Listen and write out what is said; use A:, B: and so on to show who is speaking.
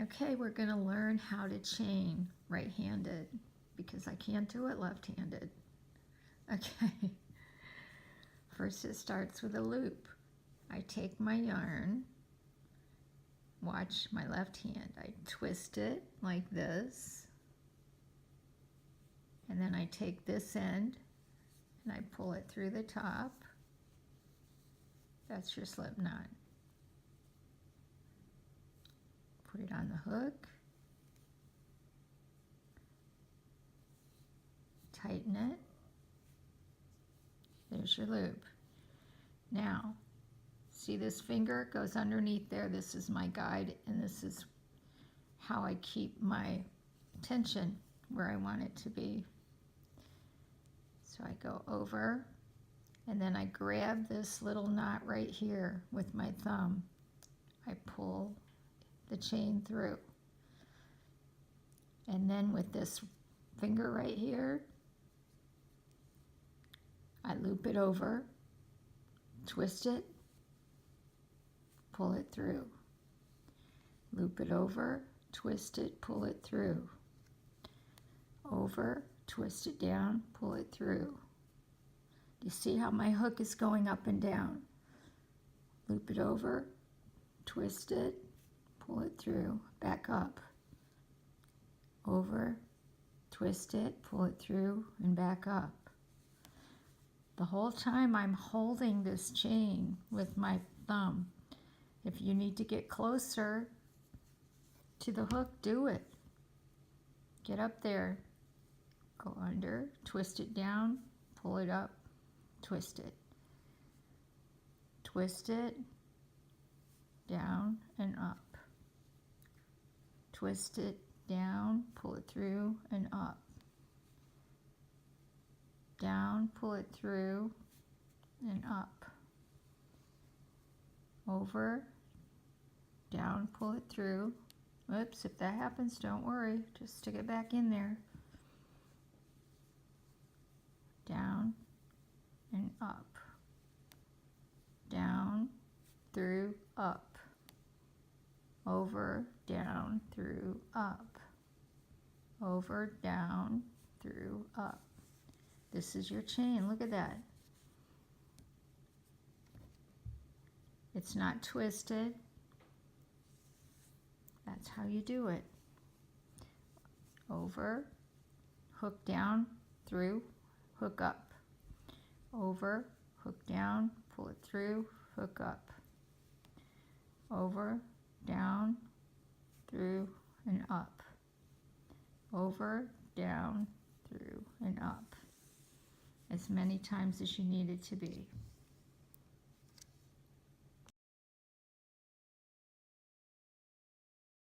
A: Okay, we're going to learn how to chain right-handed because I can't do it left-handed. Okay, first it starts with a loop. I take my yarn, watch my left hand, I twist it like this, and then I take this end and I pull it through the top. That's your slip knot. Put it on the hook, tighten it, there's your loop. Now, see this finger goes underneath there, this is my guide, and this is how I keep my tension where I want it to be. So I go over, and then I grab this little knot right here with my thumb. I pull the chain through. And then with this finger right here, I loop it over, twist it, pull it through. Loop it over, twist it, pull it through. Over, twist it down, pull it through. You see how my hook is going up and down? Loop it over, twist it, pull it through, back up. Over, twist it, pull it through, and back up. The whole time I'm holding this chain with my thumb. If you need to get closer to the hook, do it. Get up there, go under, twist it down, pull it up, twist it. Twist it, down and up. Twist it down, pull it through and up. Down, pull it through and up. Over, down, pull it through. Oops, if that happens, don't worry, just stick it back in there. Down and up. Down, through, up. Over, down, through, up. Over, down, through, up. This is your chain, look at that. It's not twisted. That's how you do it. Over, hook down, through, hook up. Over, hook down, pull it through, hook up. Over, down, through, and up. Over, down, through, and up. As many times as you need it to be.